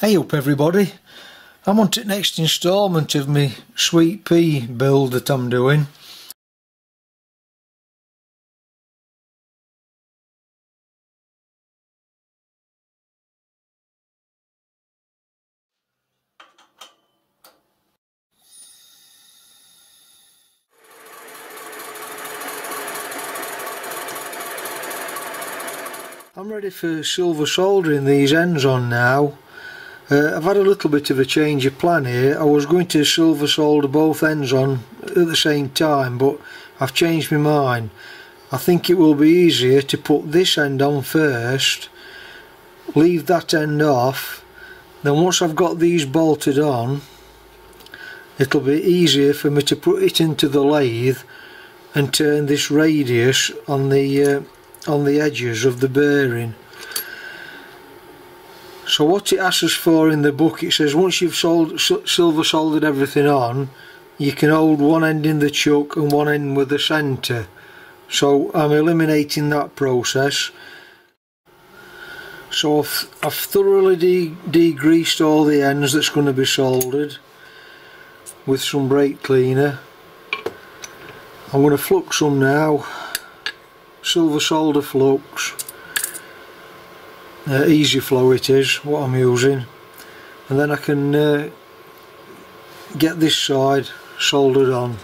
Hey up everybody, I'm on to the next instalment of my sweet pea build that I'm doing. I'm ready for silver soldering these ends on now. I've had a little bit of a change of plan here. I was going to silver solder both ends on at the same time, but I've changed my mind. I think it will be easier to put this end on first, leave that end off, then once I've got these bolted on, it'll be easier for me to put it into the lathe and turn this radius on the edges of the bearing. So what it asks for in the book, it says once you've silver soldered everything on, you can hold one end in the chuck and one end with the centre. So I'm eliminating that process. So I've thoroughly degreased all the ends that's going to be soldered with some brake cleaner. I'm going to flux them now, silver solder flux. Easy flow it is what I'm using, and then I can get this side soldered on.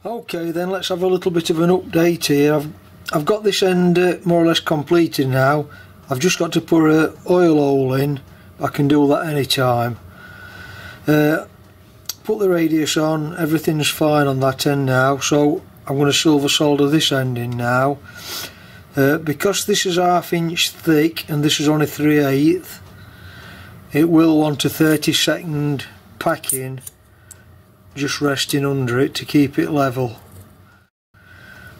Okay then, let's have a little bit of an update here. I've got this end more or less completed now. I've just got to put an oil hole in. I can do that anytime. Put the radius on, everything's fine on that end now, so I'm going to silver solder this end in now. Because this is 1/2 inch thick and this is only 3/8, it will want a 30-second packing just resting under it to keep it level.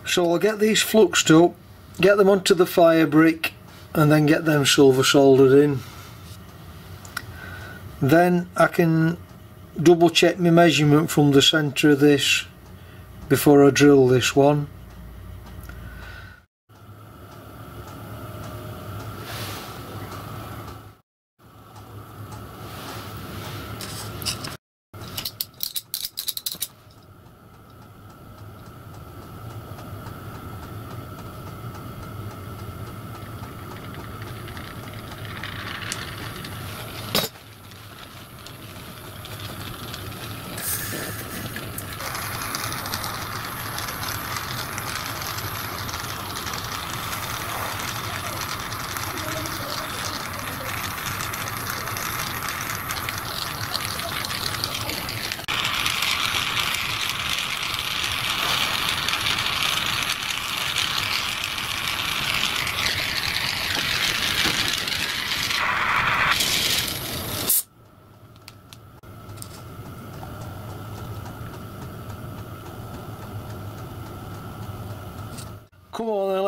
So I'll get these fluxed up, get them onto the fire brick, and then get them silver soldered in. Then I can double check my measurement from the centre of this before I drill this one.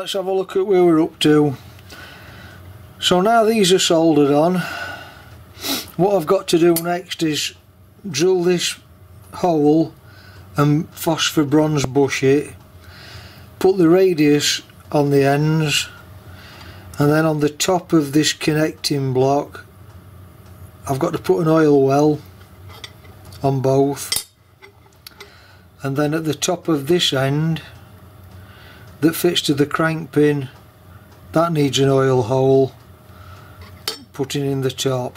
let's have a look at where we're up to. So now these are soldered on, what I've got to do next is drill this hole and phosphor bronze bush it, put the radius on the ends, and then on the top of this connecting block I've got to put an oil well on both, and then at the top of this end that fits to the crank pin, that needs an oil hole putting in the top.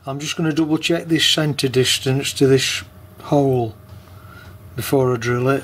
I'm just going to double check this centre distance to this hole before I drill it.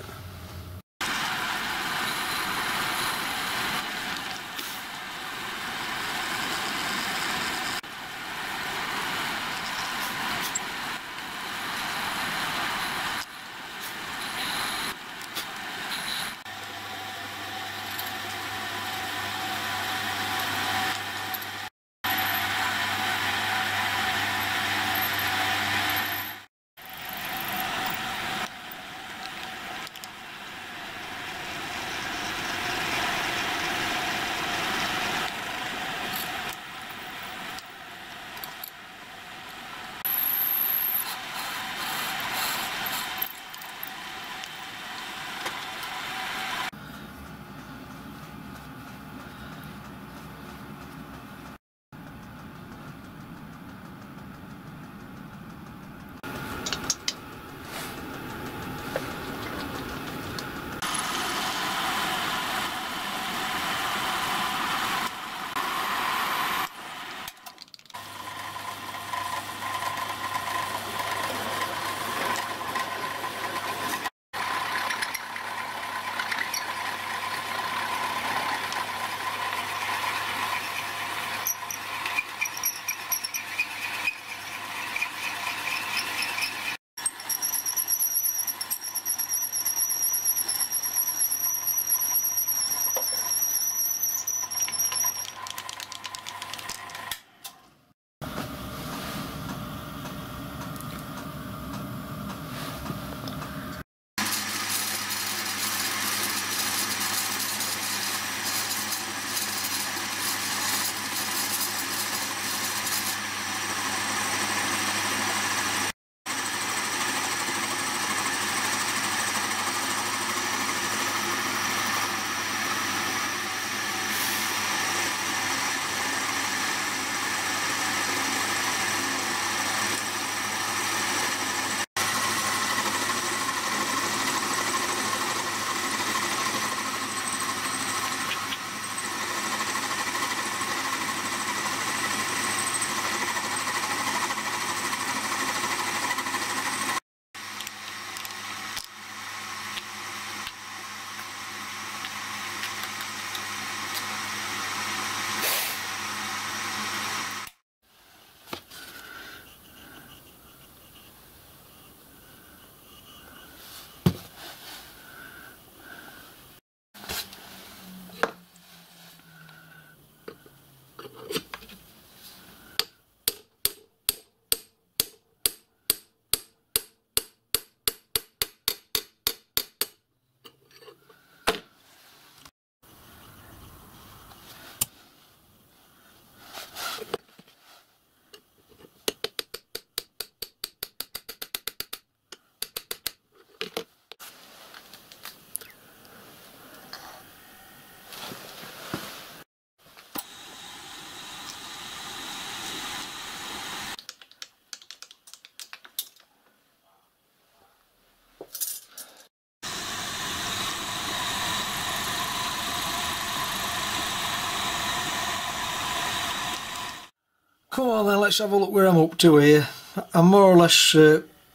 Come on then, let's have a look where I'm up to here. I'm more or less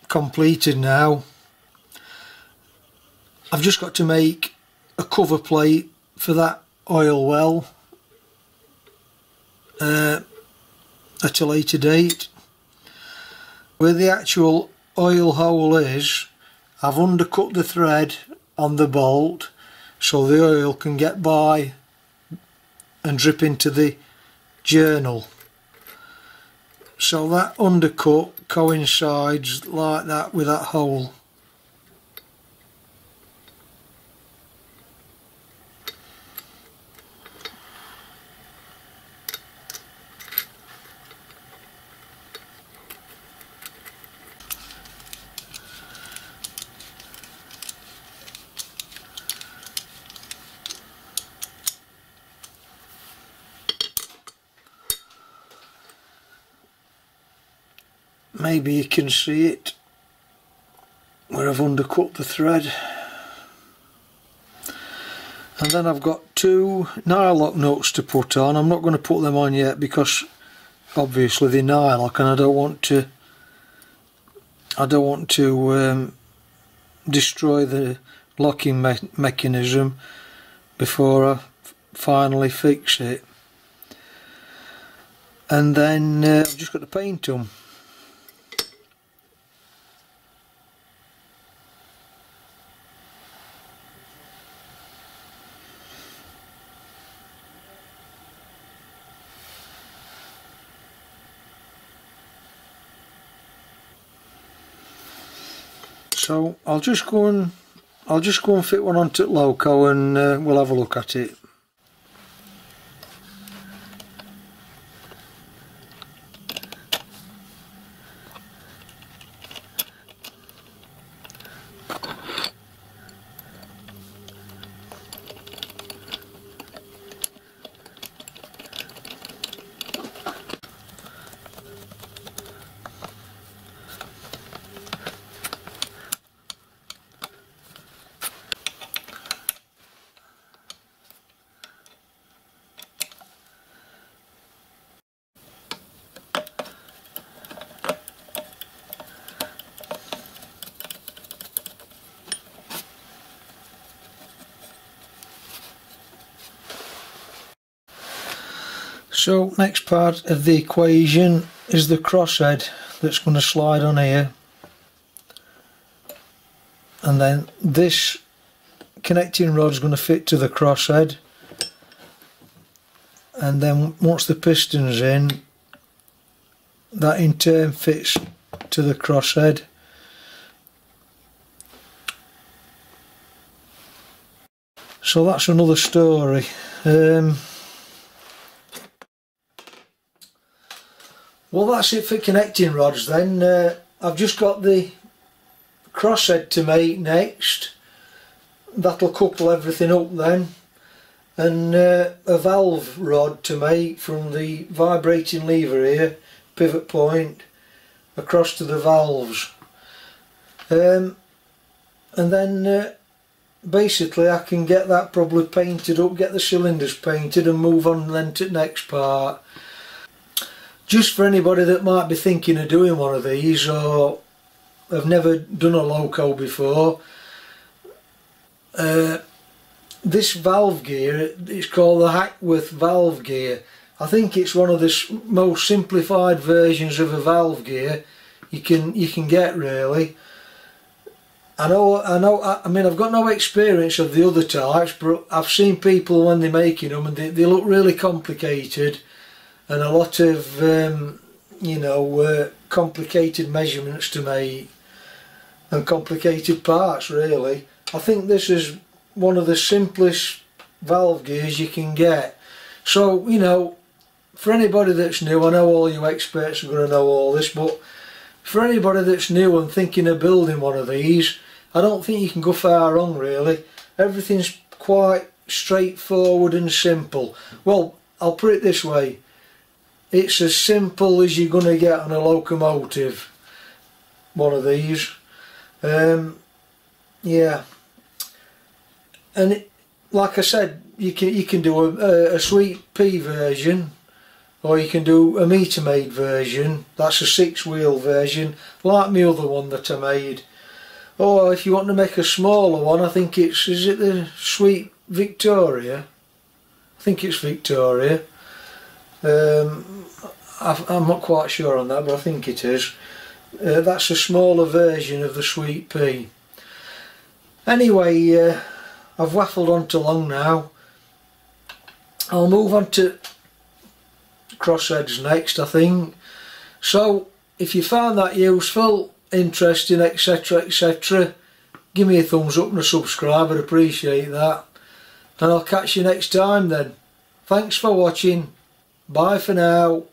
completed now. I've just got to make a cover plate for that oil well at a later date. Where the actual oil hole is, I've undercut the thread on the bolt so the oil can get by and drip into the journal. So that undercut coincides like that with that hole. maybe you can see it where I've undercut the thread. And then I've got 2 nylock nuts to put on. I'm not going to put them on yet because obviously they're nylock and I don't want to destroy the locking mechanism before I finally fix it. And then I've just got to paint them. So I'll just go and fit one onto Loco and we'll have a look at it. So next part of the equation is the crosshead that's going to slide on here, and then this connecting rod is going to fit to the crosshead, and then once the piston's in, that in turn fits to the crosshead. So that's another story. Well, that's it for connecting rods then. I've just got the crosshead to make next. That'll couple everything up then. And a valve rod to make from the vibrating lever here, pivot point, across to the valves. And then basically I can get that probably painted up, get the cylinders painted and move on then to the next part. Just for anybody that might be thinking of doing one of these or have never done a Loco before, this valve gear, it's called the Hackworth valve gear. I think it's one of the most simplified versions of a valve gear you can get, really. I mean I've got no experience of the other types, but I've seen people when they're making them and they look really complicated. And a lot of you know, complicated measurements to make and complicated parts, really. I think this is one of the simplest valve gears you can get. So, you know, for anybody that's new, I know all you experts are going to know all this, but for anybody that's new and thinking of building one of these, I don't think you can go far wrong, really. Everything's quite straightforward and simple. Well, I'll put it this way. It's as simple as you're going to get on a Locomotive, one of these. Yeah, and like I said, you can do a Sweet Pea version, or you can do a meter made version. That's a 6-wheel version, like my other one that I made. Or if you want to make a smaller one, I think is it the Sweet Victoria? I think it's Victoria. I'm not quite sure on that, but I think it is. That's a smaller version of the Sweet Pea. Anyway, I've waffled on too long now. I'll move on to crossheads next, I think. So, if you found that useful, interesting, etc, etc, give me a thumbs up and a subscribe, I'd appreciate that. And I'll catch you next time then. Thanks for watching. Bye for now.